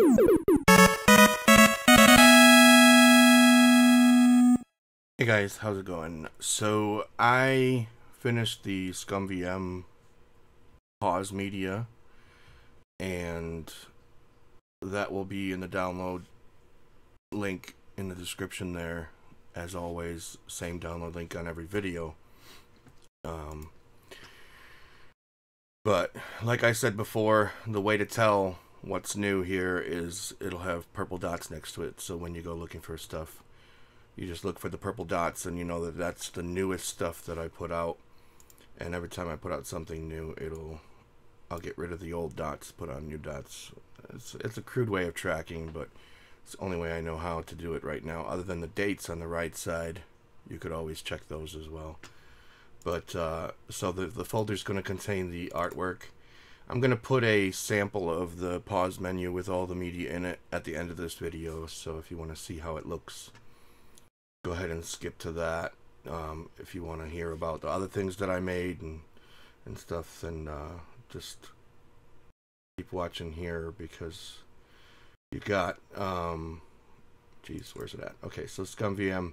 Hey guys, how's it going? So I finished the ScummVM pause media, and that will be in the download link in the description there. As always, same download link on every video. But like I said before, the way to tell what's new here is it'll have purple dots next to it. So when you go looking for stuff, you just look for the purple dots and you know that that's the newest stuff that I put out. And every time I put out something new, I'll get rid of the old dots, put on new dots. It's a crude way of tracking, but it's the only way I know how to do it right now. Other than the dates on the right side, you could always check those as well. But so the folder's going to contain the artwork. I'm going to put a sample of the pause menu with all the media in it at the end of this video. So if you want to see how it looks, go ahead and skip to that. If you want to hear about the other things that I made and stuff, then just keep watching here, because you got geez, where's it at? Okay, so ScummVM.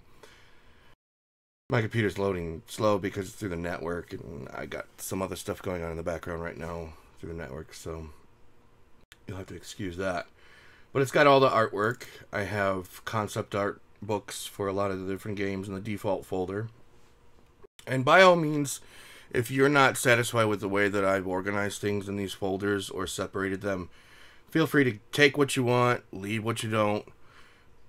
My computer's loading slow because it's through the network, and I got some other stuff going on in the background right now through the network, so you'll have to excuse that. But it's got all the artwork. I have concept art books for a lot of the different games in the default folder. And by all means, if you're not satisfied with the way that I've organized things in these folders or separated them, feel free to take what you want, leave what you don't,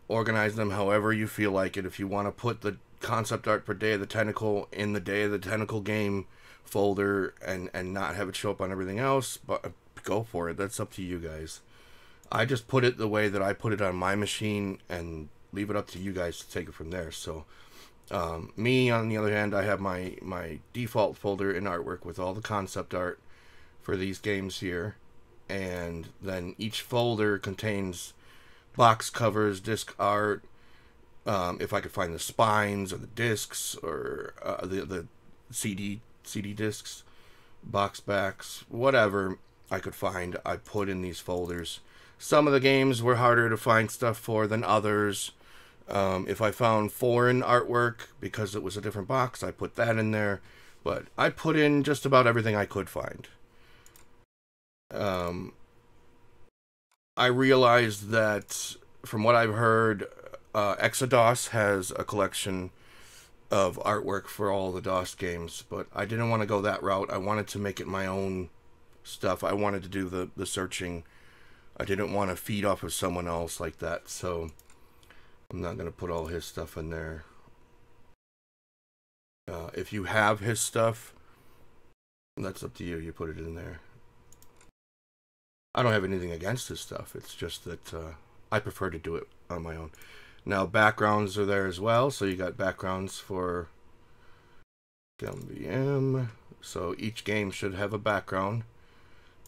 organize them however you feel like it. If you want to put the concept art per Day of the Tentacle in the Day of the Tentacle game folder and not have it show up on everything else, but go for it. That's up to you guys. I just put it the way that I put it on my machine and leave it up to you guys to take it from there. So me, on the other hand, I have my default folder in artwork with all the concept art for these games here, and then each folder contains box covers, disc art, if I could find the spines or the discs or the CD discs, box backs, whatever I could find, I put in these folders. Some of the games were harder to find stuff for than others. If I found foreign artwork because it was a different box, I put that in there. But I put in just about everything I could find. I realized that, from what I've heard, Exodus has a collection of artwork for all the DOS games, but I didn't want to go that route. I wanted to make it my own stuff. I wanted to do the searching. I didn't want to feed off of someone else like that, so I'm not going to put all his stuff in there. If you have his stuff, that's up to you. You put it in there. I don't have anything against his stuff. It's just that I prefer to do it on my own. Now, backgrounds are there as well. So you got backgrounds for ScummVM. So each game should have a background.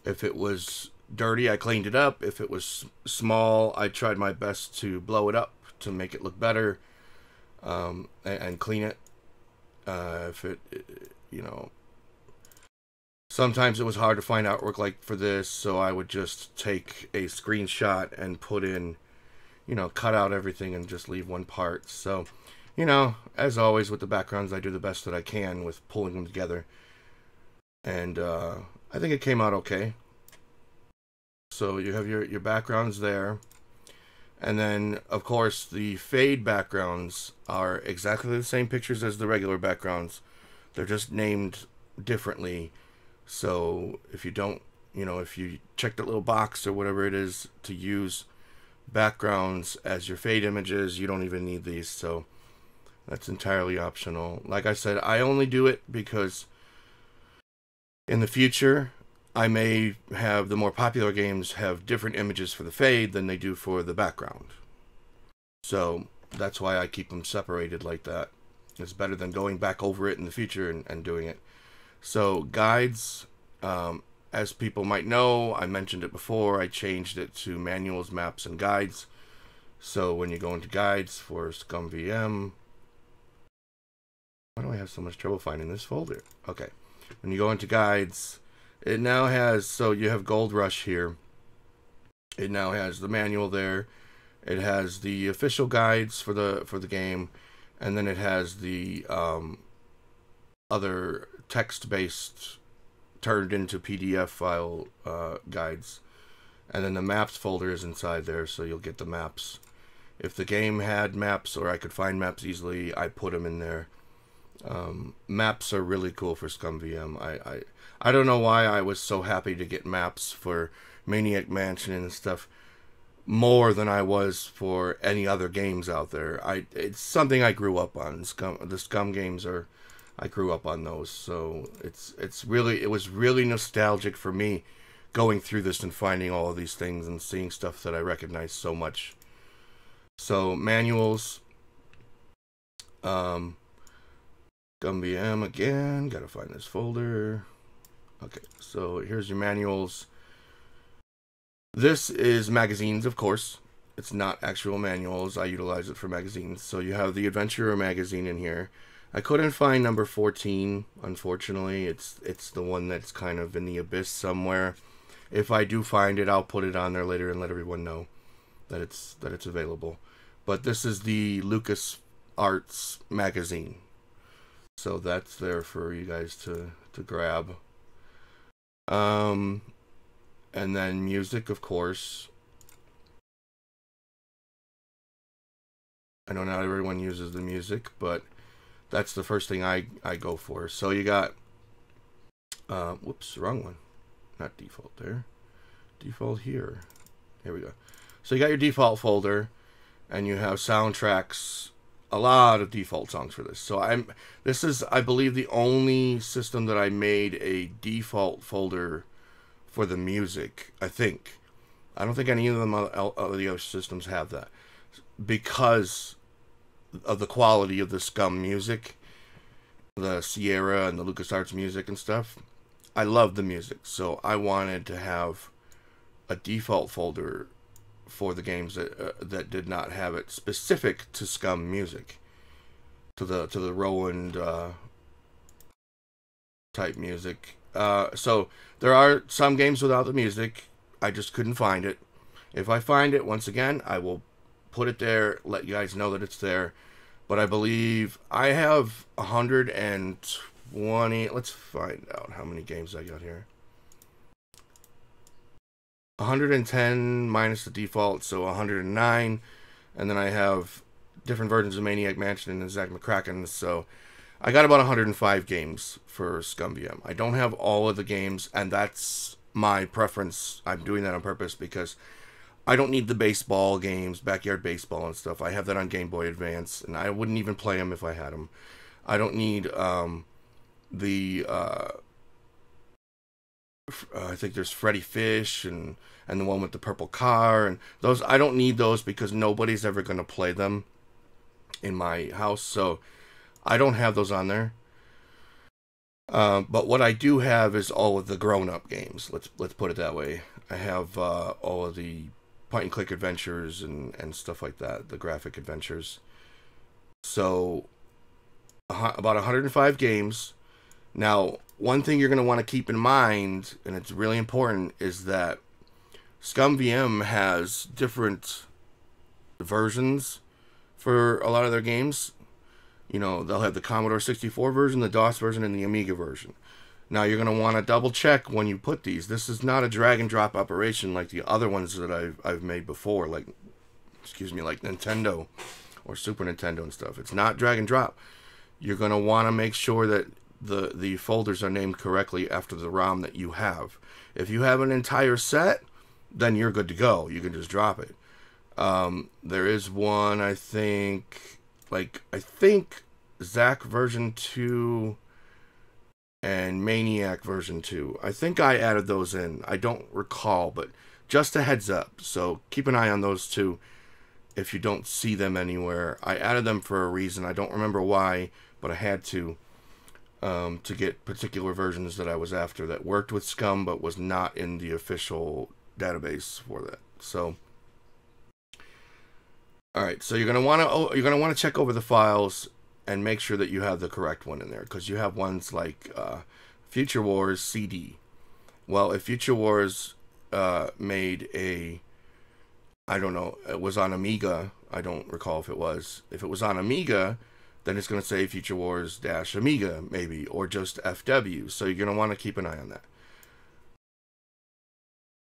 If it was dirty, I cleaned it up. If it was small, I tried my best to blow it up to make it look better, and clean it. If it, you know, sometimes it was hard to find artwork like for this, so I would just take a screenshot and put in, you know, cut out everything and just leave one part. So, you know, as always with the backgrounds, I do the best that I can with pulling them together. And I think it came out okay. So you have your backgrounds there. And then, of course, the fade backgrounds are exactly the same pictures as the regular backgrounds. They're just named differently. So if you don't, you know, if you check that little box or whatever it is to use backgrounds as your fade images, you don't even need these. So that's entirely optional. Like I said, I only do it because in the future, I may have the more popular games have different images for the fade than they do for the background. So that's why I keep them separated like that. It's better than going back over it in the future and doing it. So guides, as people might know, I mentioned it before, I changed it to manuals, maps, and guides. So when you go into guides for ScummVM, why do I have so much trouble finding this folder? Okay, when you go into guides, it now has, so you have Gold Rush here, It now has the manual there. It has the official guides for the game, and then it has the other text-based turned into PDF file guides, and then the maps folder is inside there, so you'll get the maps. If the game had maps, or I could find maps easily, I put them in there. Maps are really cool for ScummVM. I don't know why I was so happy to get maps for Maniac Mansion and stuff more than I was for any other games out there. It's something I grew up on. The Scum games I grew up on those, so it was really nostalgic for me going through this and finding all of these things and seeing stuff that I recognize so much. So manuals, ScummVM again. Gotta find this folder. Okay, so here's your manuals. This is magazines, of course. It's not actual manuals. I utilize it for magazines. So you have the Adventurer magazine in here. I couldn't find number 14, unfortunately. It's the one that's kind of in the abyss somewhere. If I do find it, I'll put it on there later and let everyone know that it's available. But this is the Lucas Arts magazine. So that's there for you guys to grab. And then music, of course. I know not everyone uses the music, but that's the first thing I go for. So you got, whoops, wrong one. Not default there. Default here. Here we go. So you got your default folder, and you have soundtracks. A lot of default songs for this. So this is, I believe, the only system that I made a default folder for the music. I think. I don't think any of them the other systems have that, because of the quality of the Scum music, the Sierra and the LucasArts music and stuff. I love the music, so I wanted to have a default folder for the games that did not have it specific to Scum music, to the Roland type music. So there are some games without the music. I just couldn't find it. If I find it, once again, I will put it there, let you guys know that it's there. But I believe I have 120. Let's find out how many games I got here. 110 minus the default, so 109. And then I have different versions of Maniac Mansion and Zack McCracken, so I got about 105 games for ScummVM. I don't have all of the games, and that's my preference. I'm doing that on purpose because I don't need the baseball games, backyard baseball and stuff. I have that on Game Boy Advance, and I wouldn't even play them if I had them. I don't need I think there's Freddy Fish and the one with the purple car, and those. I don't need those because nobody's ever going to play them in my house, so I don't have those on there. But what I do have is all of the grown-up games. Let's put it that way. I have all of the point-and-click adventures and stuff like that, the graphic adventures. So about 105 games. Now, one thing you're going to want to keep in mind, and it's really important, is that ScummVM has different versions for a lot of their games. You know, they'll have the Commodore 64 version, the DOS version, and the Amiga version. Now, you're going to want to double check when you put these. This is not a drag and drop operation like the other ones that I've made before, like Nintendo or Super Nintendo and stuff. It's not drag and drop. You're going to want to make sure that the folders are named correctly after the ROM that you have. If you have an entire set, then you're good to go. You can just drop it. There is one, I think Zack version 2 and Maniac version 2. I think I added those in. I don't recall, but just a heads up. So keep an eye on those two if you don't see them anywhere. I added them for a reason. I don't remember why, but I had to get particular versions that I was after that worked with Scum but was not in the official database for that. So all right, so you're gonna want to check over the files and make sure that you have the correct one in there, because you have ones like Future Wars CD. Well, if Future Wars made a I don't know, it was on Amiga. I don't recall if it was. If it was on Amiga, then it's going to say Future Wars dash Amiga, maybe, or just FW. So you're going to want to keep an eye on that.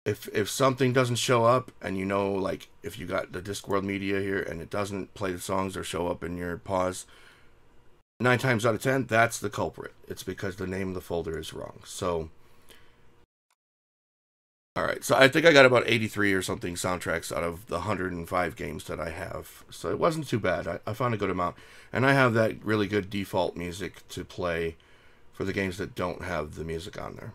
If something doesn't show up, and you know, like if you got the Discworld media here and it doesn't play the songs or show up in your pause, 9 times out of 10, that's the culprit. It's because the name of the folder is wrong. So, alright, so I think I got about 83 or something soundtracks out of the 105 games that I have. So it wasn't too bad. I found a good amount. And I have that really good default music to play for the games that don't have the music on there.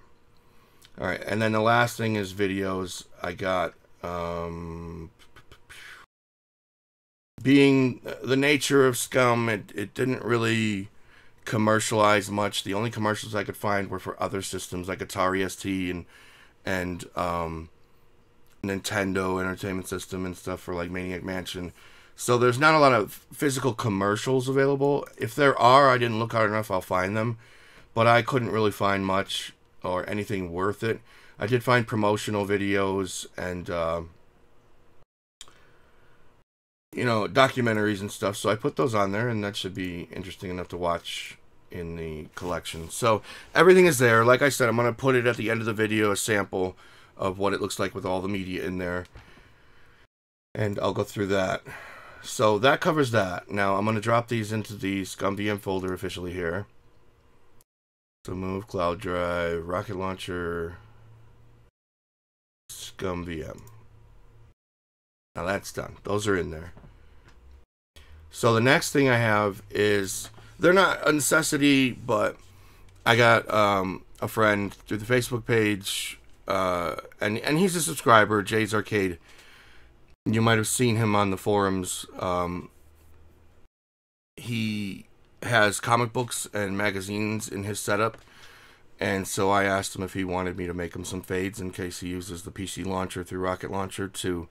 Alright, and then the last thing is videos. I got, being the nature of Scum, it didn't really commercialize much. The only commercials I could find were for other systems like Atari ST and Nintendo Entertainment System and stuff for like Maniac Mansion. So there's not a lot of physical commercials available. If there are, I didn't look hard enough, I'll find them. But I couldn't really find much or anything worth it. I did find promotional videos and, you know, documentaries and stuff. So I put those on there, and that should be interesting enough to watch in the collection. So everything is there. Like I said, I'm going to put it at the end of the video, a sample of what it looks like with all the media in there. And I'll go through that. So that covers that. Now I'm going to drop these into the ScummVM folder officially here. So move cloud drive, rocket launcher, ScummVM. Now that's done. Those are in there. So the next thing I have is, they're not a necessity, but I got a friend through the Facebook page, and he's a subscriber, Jay's Arcade. You might have seen him on the forums. He has comic books and magazines in his setup, and so I asked him if he wanted me to make him some fades in case he uses the PC launcher through Rocket Launcher to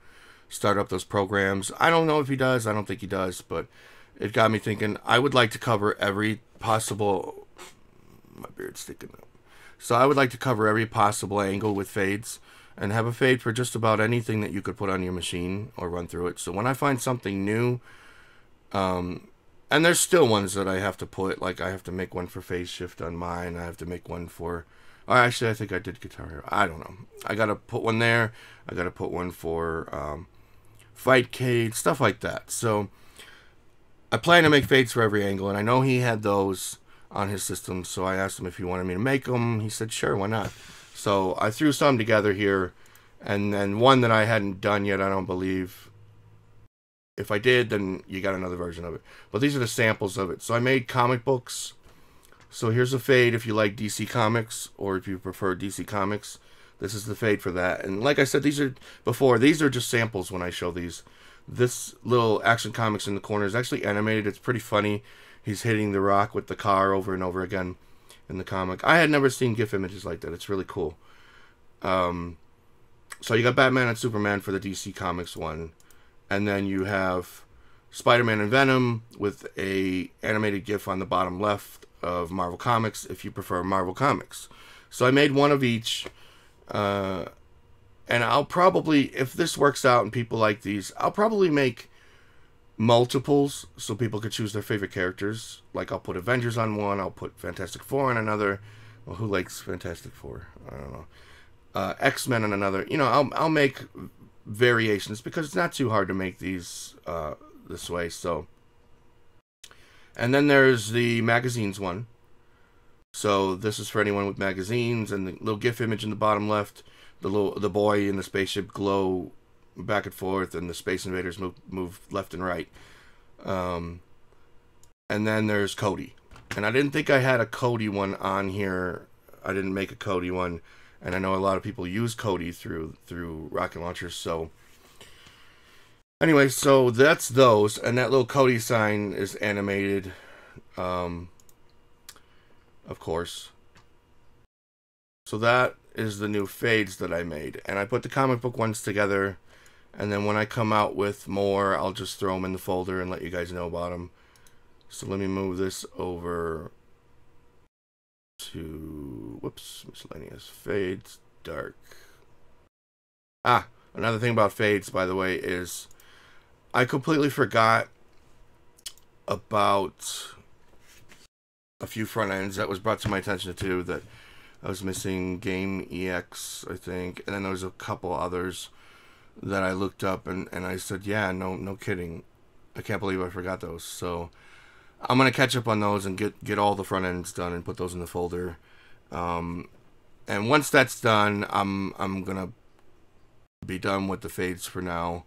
start up those programs. I don't know if he does. I don't think he does, but it got me thinking. I would like to cover every possible... My beard's sticking up. So I would like to cover every possible angle with fades and have a fade for just about anything that you could put on your machine or run through it. So when I find something new, and there's still ones that I have to put, like I have to make one for phase shift on mine. I have to make one for... Oh, actually, I think I did Guitar Hero. I don't know. I got to put one there. I got to put one for Fightcade, stuff like that. So I plan to make fades for every angle, and I know he had those on his system, so I asked him if he wanted me to make them. He said, sure, why not? So I threw some together here, and then one that I hadn't done yet, I don't believe. If I did, then you got another version of it. But these are the samples of it. So I made comic books. So here's a fade if you like DC Comics, or if you prefer DC Comics. This is the fade for that. And like I said, these are just samples when I show these. This little Action Comics in the corner is actually animated. It's pretty funny. He's hitting the rock with the car over and over again in the comic. I had never seen GIF images like that. It's really cool. So you got Batman and Superman for the DC Comics one. And then you have Spider-Man and Venom with a animated GIF on the bottom left of Marvel Comics, if you prefer Marvel Comics. So I made one of each. And I'll probably, if this works out and people like these, I'll probably make multiples so people could choose their favorite characters. Like I'll put Avengers on one, I'll put Fantastic Four on another. Well, who likes Fantastic Four? I don't know. X-Men on another. You know, I'll make variations because it's not too hard to make these this way. So, and then there's the magazines one. So this is for anyone with magazines, and the little GIF image in the bottom left, the boy in the spaceship glow back and forth, and the Space Invaders move left and right. And then there's Cody, and I didn't think I had a Cody one on here. I didn't make a Cody one. And I know a lot of people use Cody through Rocket Launcher. So anyway, so that's those. And that little Cody sign is animated, of course. So that is the new fades that I made. And I put the comic book ones together. And then when I come out with more, I'll just throw them in the folder and let you guys know about them. So let me move this over to, whoops, miscellaneous fades, dark. Another thing about fades, by the way, is I completely forgot about a few front ends that was brought to my attention too, that I was missing Game EX, I think, and then there was a couple others that I looked up, and I said, yeah, no kidding, I can't believe I forgot those. So I'm gonna catch up on those and get all the front ends done and put those in the folder. And once that's done, I'm gonna be done with the fades for now.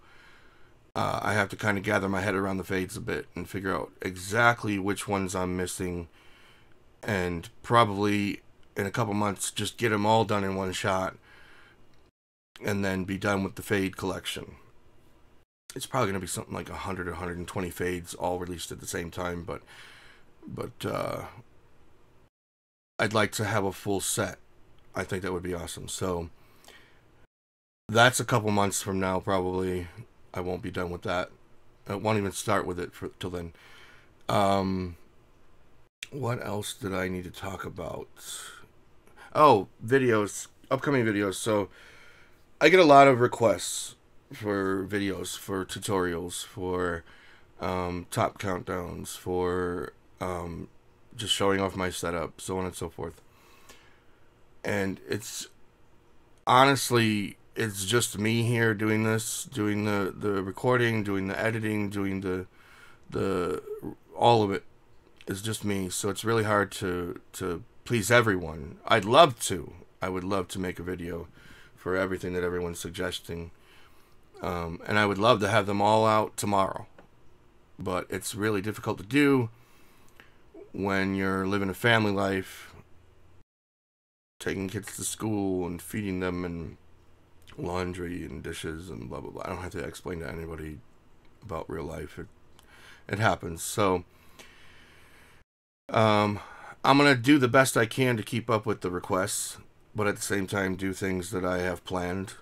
I have to kind of gather my head around the fades a bit and figure out exactly which ones I'm missing, and probably in a couple months just get them all done in one shot and then be done with the fade collection. It's probably going to be something like 100 or 120 fades all released at the same time, but I'd like to have a full set. I think that would be awesome. So that's a couple months from now probably. I won't be done with that. I won't even start with it till then. What else did I need to talk about? Oh, videos, upcoming videos. So I get a lot of requests for videos, for tutorials, for top countdowns, for just showing off my setup, so on and so forth. And it's honestly, it's just me here doing this, doing the recording, doing the editing, doing the all of it is just me. So it's really hard to please everyone. I would love to make a video for everything that everyone's suggesting. And I would love to have them all out tomorrow. But it's really difficult to do when you're living a family life, taking kids to school and feeding them and laundry and dishes and blah blah blah. I don't have to explain to anybody about real life. It happens. So I'm gonna do the best I can to keep up with the requests, but at the same time do things that I have planned.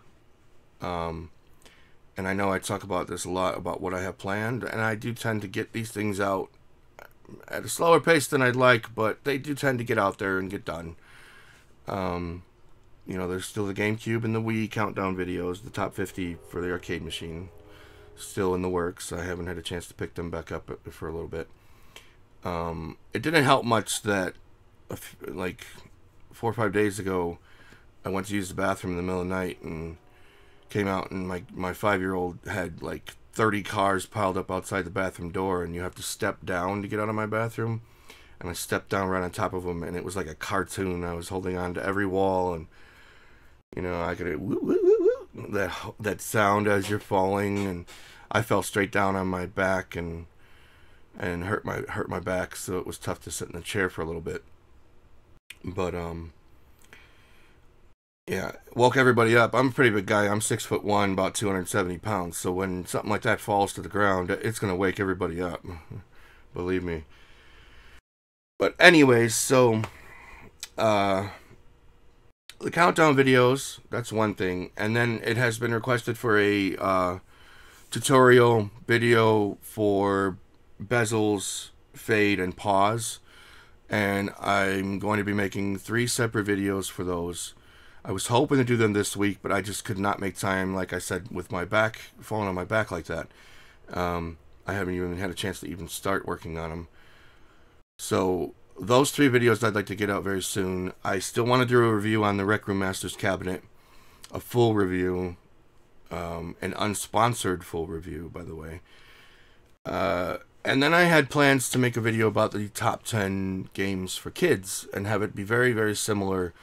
And I know I talk about this a lot, about what I have planned, and I do tend to get these things out at a slower pace than I'd like, but they do tend to get out there and get done. You know, there's still the GameCube and the Wii countdown videos, the top 50 for the arcade machine, still in the works. I haven't had a chance to pick them back up for a little bit. It didn't help much that, like, 4 or 5 days ago, I went to use the bathroom in the middle of the night and came out, and my 5-year-old had like 30 cars piled up outside the bathroom door, and you have to step down to get out of my bathroom. And I stepped down right on top of them, and it was like a cartoon. I was holding on to every wall, and you know, I could woo, woo, woo, woo, that sound as you're falling, and I fell straight down on my back and hurt my back, so it was tough to sit in the chair for a little bit. But yeah, woke everybody up. I'm a pretty big guy. I'm 6'1", about 270 pounds. So when something like that falls to the ground, it's gonna wake everybody up. Believe me. But anyways, so the countdown videos, that's one thing. And then it has been requested for a tutorial video for bezels, fade, and pause. And I'm going to be making 3 separate videos for those. I was hoping to do them this week, but I just could not make time, like I said, with my back, falling on my back like that. I haven't even had a chance to even start working on them. So those 3 videos I'd like to get out very soon. I still want to do a review on the Rec Room Masters cabinet, a full review, an unsponsored full review, by the way. And then I had plans to make a video about the top 10 games for kids and have it be very, very similar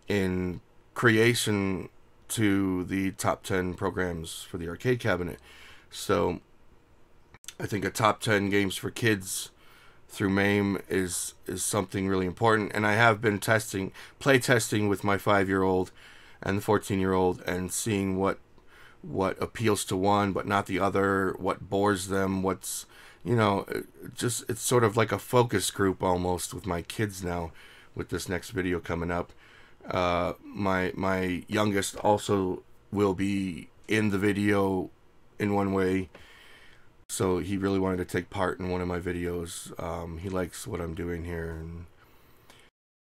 in creation to the top 10 programs for the arcade cabinet. So I think a top 10 games for kids through MAME is something really important. And I have been play testing with my 5-year-old and the 14-year-old and seeing what appeals to one but not the other, what bores them, what's, you know, it's sort of like a focus group almost with my kids now with this next video coming up. My youngest also will be in the video in one way, so he really wanted to take part in one of my videos. He likes what I'm doing here, and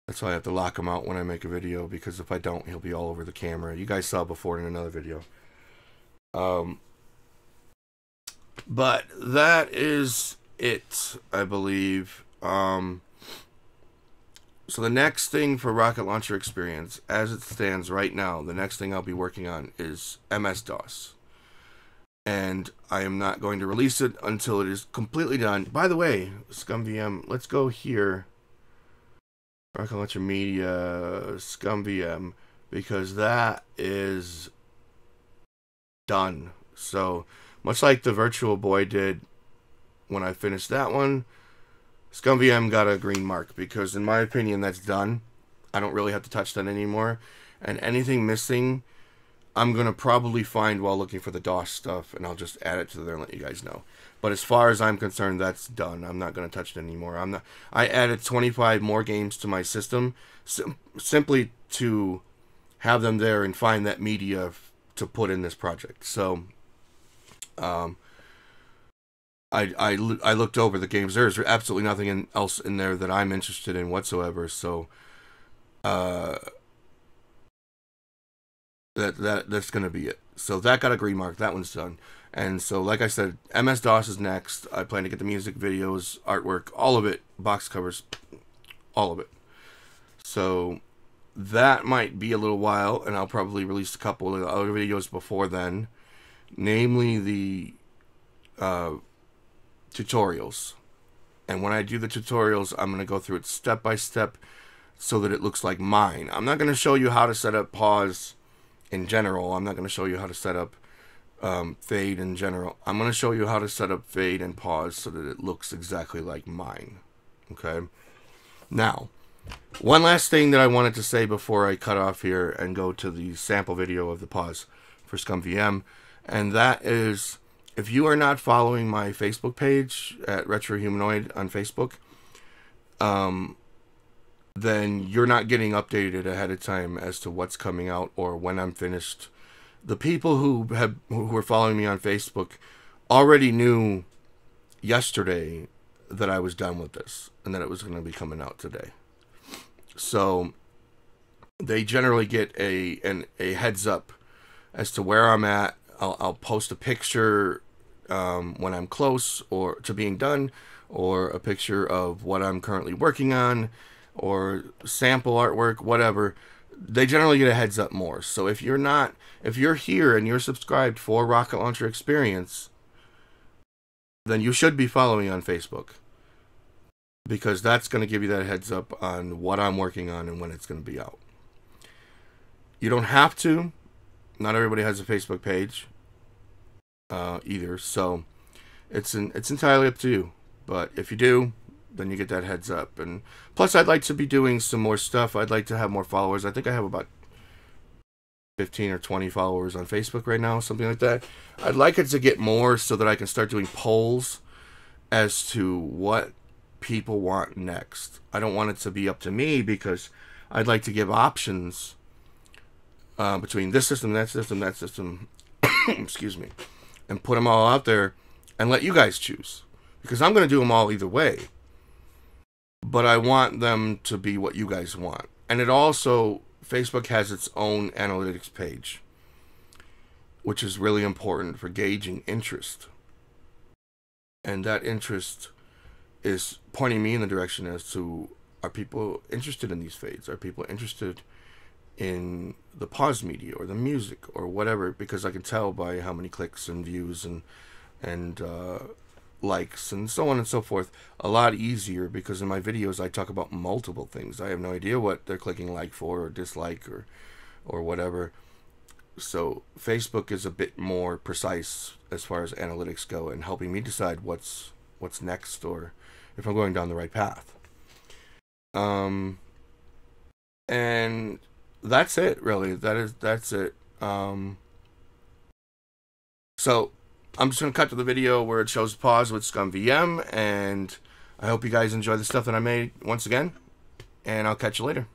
that's why I have to lock him out when I make a video, because if I don't, he'll be all over the camera. You guys saw before in another video. Um, but that is it, I believe. So the next thing for Rocket Launcher Experience, as it stands right now, the next thing I'll be working on is MS-DOS. And I am not going to release it until it is completely done. By the way, ScummVM, let's go here. Rocket Launcher Media, ScummVM, because that is done. So, much like the Virtual Boy did when I finished that one, ScummVM got a green mark, because in my opinion that's done. I don't really have to touch that anymore. And anything missing, I'm going to probably find while looking for the DOS stuff, and I'll just add it to there and let you guys know. But as far as I'm concerned, that's done. I'm not going to touch it anymore. I added 25 more games to my system simply to have them there and find that media to put in this project. So I looked over the games. There's absolutely nothing else in there that I'm interested in whatsoever. So that's going to be it. So that got a green mark. That one's done. And so, like I said, MS-DOS is next. I plan to get the music videos, artwork, all of it, box covers, all of it. So that might be a little while, and I'll probably release a couple of other videos before then, namely the tutorials. And when I do the tutorials, I'm going to go through it step by step so that it looks like mine. I'm not going to show you how to set up pause in general. I'm not going to show you how to set up fade in general. I'm going to show you how to set up fade and pause so that it looks exactly like mine. Okay? Now, one last thing that I wanted to say before I cut off here and go to the sample video of the pause for ScummVM, and that is, if you are not following my Facebook page at Retro Humanoid on Facebook, then you're not getting updated ahead of time as to what's coming out or when I'm finished. The people who were following me on Facebook already knew yesterday that I was done with this and that it was going to be coming out today. So they generally get a heads up as to where I'm at. I'll post a picture when I'm close or to being done, or a picture of what I'm currently working on, or sample artwork, whatever. They generally get a heads up more. So if you're here and you're subscribed for Rocket Launcher Experience, then you should be following on Facebook, because that's going to give you that heads up on what I'm working on and when it's going to be out. You don't have to. Not everybody has a Facebook page either, so it's entirely up to you. But if you do, then you get that heads up. And plus, I'd like to be doing some more stuff. I'd like to have more followers. I think I have about 15 or 20 followers on Facebook right now, something like that. I'd like it to get more so that I can start doing polls as to what people want next. I don't want it to be up to me, because I'd like to give options between this system, that system, excuse me, and put them all out there and let you guys choose, because I'm going to do them all either way, but I want them to be what you guys want. And it also, Facebook has its own analytics page, which is really important for gauging interest, and that interest is pointing me in the direction as to, are people interested in these fades? Are people interested in the pause media or the music or whatever? Because I can tell by how many clicks and views and likes and so on and so forth a lot easier, because in my videos I talk about multiple things. I have no idea what they're clicking like for or dislike or whatever. So Facebook is a bit more precise as far as analytics go, and helping me decide what's next, or if I'm going down the right path. And that's it, really. That's it. So I'm just going to cut to the video where it shows pause with ScummVM, and I hope you guys enjoy the stuff that I made once again, and I'll catch you later.